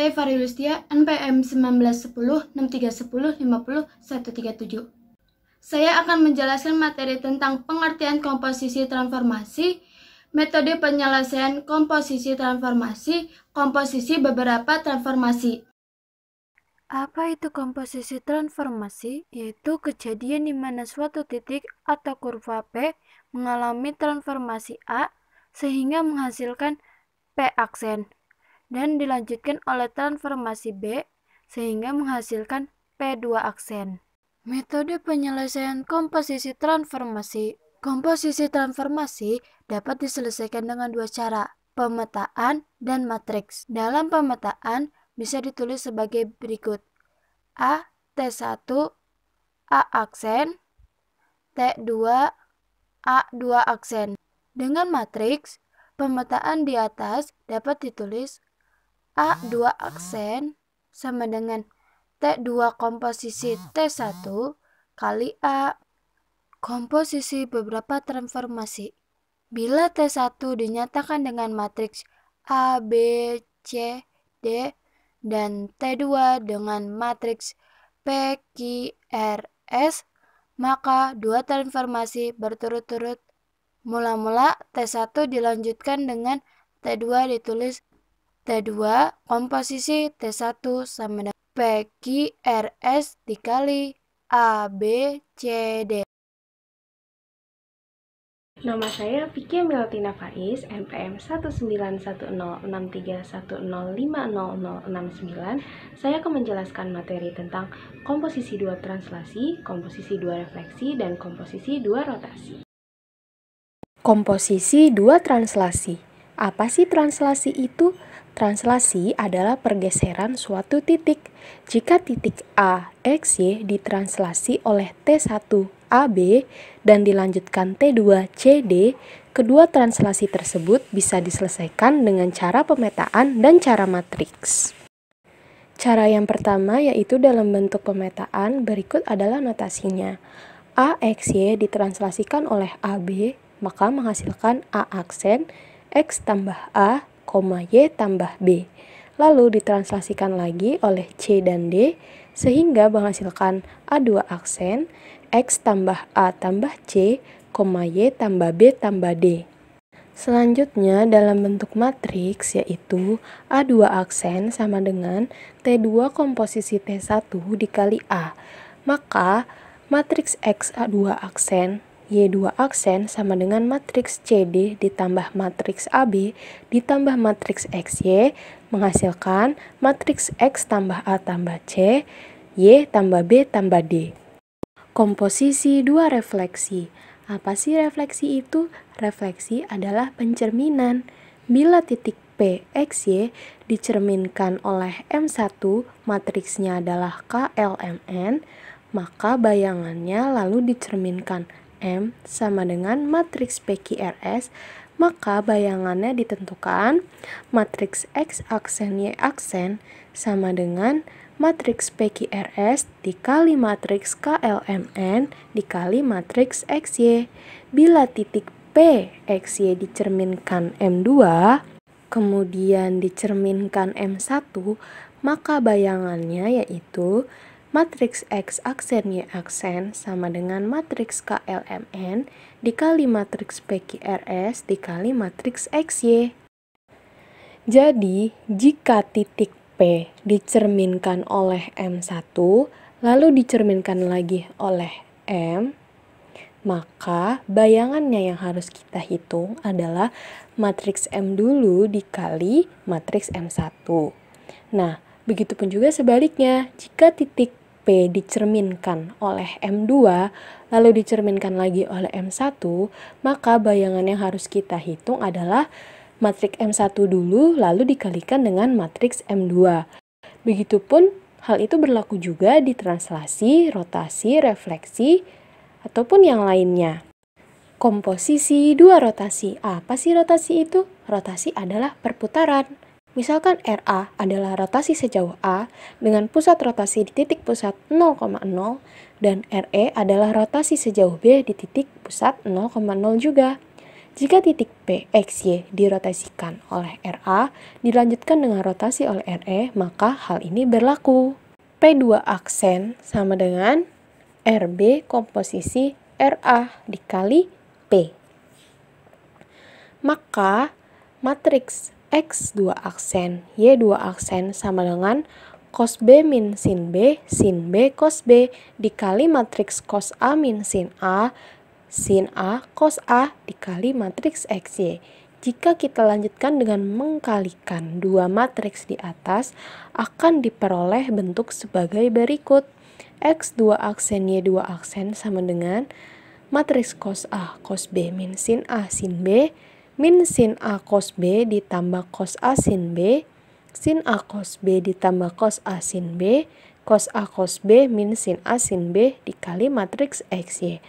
Saya Fahri Lustia, NPM 1910 6310 50 137. Saya akan menjelaskan materi tentang pengertian komposisi transformasi, metode penyelesaian komposisi transformasi, komposisi beberapa transformasi. Apa itu komposisi transformasi? Yaitu kejadian di mana suatu titik atau kurva P mengalami transformasi A sehingga menghasilkan P aksen dan dilanjutkan oleh transformasi B sehingga menghasilkan P2 aksen. Metode penyelesaian komposisi transformasi. Komposisi transformasi dapat diselesaikan dengan dua cara, pemetaan dan matriks. Dalam pemetaan bisa ditulis sebagai berikut. A, T1, A aksen, T2, A2 aksen. Dengan matriks, pemetaan di atas dapat ditulis A2 aksen sama dengan T2 komposisi T1 kali A. Komposisi beberapa transformasi. Bila T1 dinyatakan dengan matriks A, B, C, D, dan T2 dengan matriks P, Q, R, S, maka dua transformasi berturut-turut. Mula-mula T1 dilanjutkan dengan T2 ditulis T2 komposisi T1 sama dengan P, Q, R, S dikali A, B, C, D. Nama saya Vicky Meltina Faiz, NPM 19106310500069. Saya akan menjelaskan materi tentang komposisi dua translasi, komposisi dua refleksi, dan komposisi dua rotasi. Komposisi dua translasi. Apa sih translasi itu? Translasi adalah pergeseran suatu titik. Jika titik A, X, Y ditranslasi oleh T1, AB, dan dilanjutkan T2, CD, kedua translasi tersebut bisa diselesaikan dengan cara pemetaan dan cara matriks. Cara yang pertama yaitu dalam bentuk pemetaan, berikut adalah notasinya. AXY ditranslasikan oleh AB, maka menghasilkan A aksen, X tambah A, Y tambah B. Lalu ditranslasikan lagi oleh C dan D, sehingga menghasilkan A2 aksen, X tambah A tambah C, Y tambah B tambah D. Selanjutnya dalam bentuk matriks yaitu A2 aksen sama dengan T2 komposisi T1 dikali A. Maka matriks X A2 aksen, Y2 aksen sama dengan matriks CD ditambah matriks AB ditambah matriks XY menghasilkan matriks X tambah A tambah C, Y tambah B tambah D. Komposisi dua refleksi. Apa sih refleksi itu? Refleksi adalah pencerminan. Bila titik P, X, Y dicerminkan oleh M1, matriksnya adalah KLMN, maka bayangannya lalu dicerminkan M sama dengan matriks PQRS, maka bayangannya ditentukan matriks X aksen Y aksen sama dengan matriks PQRS dikali matriks KLMN dikali matriks XY. Bila titik P, XY dicerminkan M2, kemudian dicerminkan M1, maka bayangannya yaitu matriks X aksen Y aksen sama dengan matriks KLMN dikali matriks PQRS dikali matriks XY. Jadi, jika titik P dicerminkan oleh M1, lalu dicerminkan lagi oleh M, maka bayangannya yang harus kita hitung adalah matriks M dulu dikali matriks M1. Nah, begitupun juga sebaliknya, jika titik P dicerminkan oleh M2, lalu dicerminkan lagi oleh M1, maka bayangan yang harus kita hitung adalah matriks M1 dulu, lalu dikalikan dengan matriks M2. Begitupun hal itu berlaku juga di translasi, rotasi, refleksi, ataupun yang lainnya. Komposisi dua rotasi. Apa sih rotasi itu? Rotasi adalah perputaran. Misalkan RA adalah rotasi sejauh A dengan pusat rotasi di titik pusat 0,0 dan RE adalah rotasi sejauh B di titik pusat 0,0 juga. Jika titik P, X, Y dirotasikan oleh RA, dilanjutkan dengan rotasi oleh RE, maka hal ini berlaku. P2 aksen sama dengan RB komposisi RA dikali P. Maka matriks X2 aksen, Y2 aksen sama dengan cos B min sin B cos B dikali matriks cos A min sin A cos A dikali matriks XY. Jika kita lanjutkan dengan mengkalikan dua matriks di atas, akan diperoleh bentuk sebagai berikut. X2 aksen Y2 aksen sama dengan matriks cos A cos B min sin A sin B min sin A cos B ditambah cos A sin B sin A cos B ditambah cos A sin B cos A cos B min sin A sin B dikali matriks XY.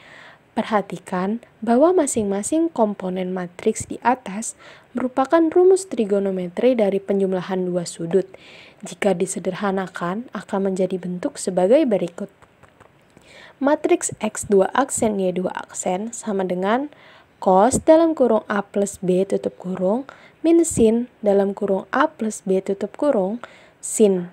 Perhatikan bahwa masing-masing komponen matriks di atas merupakan rumus trigonometri dari penjumlahan dua sudut. Jika disederhanakan, akan menjadi bentuk sebagai berikut. Matriks X2 aksen Y2 aksen sama dengan cos dalam kurung A plus B tutup kurung min sin dalam kurung A plus B tutup kurung sin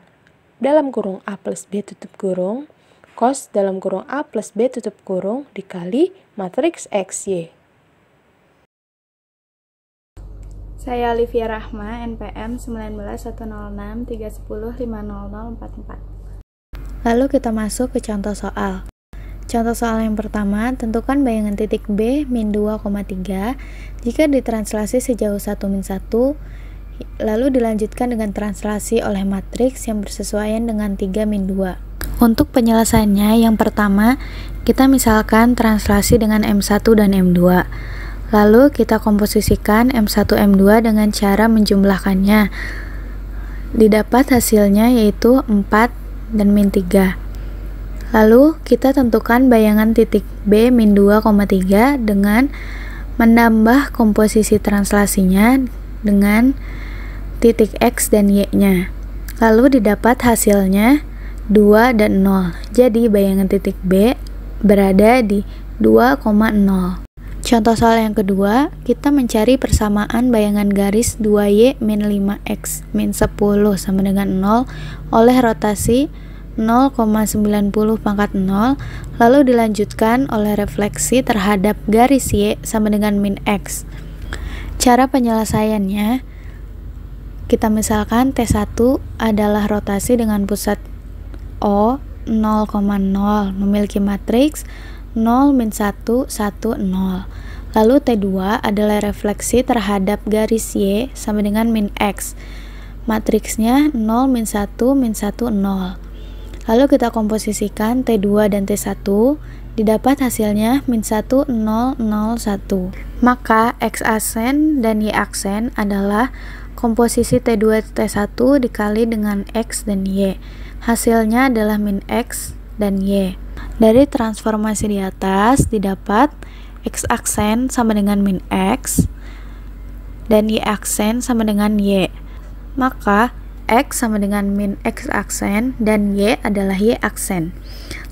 dalam kurung A plus B tutup kurung cos dalam kurung A plus B tutup kurung dikali matriks XY. Saya Olivia Rahma, NPM 191063105044. Lalu kita masuk ke contoh soal. Contoh soal yang pertama, tentukan bayangan titik B min 2,3 jika ditranslasi sejauh 1 min 1, lalu dilanjutkan dengan translasi oleh matriks yang bersesuaian dengan 3 min 2. Untuk penyelesaiannya, yang pertama, kita misalkan translasi dengan M1 dan M2. Lalu kita komposisikan M1 M2 dengan cara menjumlahkannya. Didapat hasilnya yaitu 4 dan min 3. Lalu kita tentukan bayangan titik B min 2,3 dengan menambah komposisi translasinya dengan titik X dan Y-nya. Lalu didapat hasilnya 2 dan 0. Jadi bayangan titik B berada di 2,0. Contoh soal yang kedua, kita mencari persamaan bayangan garis 2Y min 5X min 10 sama dengan 0 oleh rotasi 0,90 pangkat 0, lalu dilanjutkan oleh refleksi terhadap garis Y sama dengan min X. Cara penyelesaiannya, kita misalkan T1 adalah rotasi dengan pusat O 0,0 memiliki matriks 0, min 1, 1, 0. Lalu T2 adalah refleksi terhadap garis Y sama dengan min X. Matriksnya 0, min 1, min 1, 0. Lalu kita komposisikan T2 dan T1, didapat hasilnya min 1, 0, 0, 1. Maka X aksen dan Y aksen adalah komposisi T2 T1 dikali dengan X dan Y. Hasilnya adalah min X dan Y. Dari transformasi di atas didapat X aksen sama dengan min X dan Y aksen sama dengan Y. Maka X sama dengan min X aksen dan Y adalah Y aksen.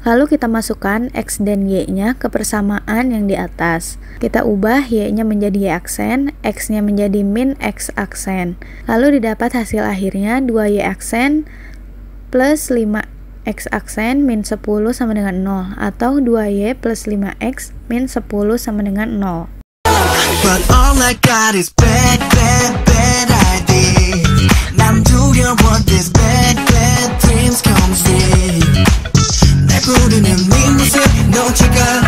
Lalu kita masukkan X dan Y-nya ke persamaan yang di atas. Kita ubah Y-nya menjadi Y aksen, X-nya menjadi min X aksen. Lalu didapat hasil akhirnya 2Y aksen plus 5X aksen min 10 sama dengan 0, atau 2Y plus 5X min 10 sama dengan 0. But all I got is bad, bad, bad idea. 난 두려워 this bad, bad dreams come true. 날 부르는 네 모습 놓칠까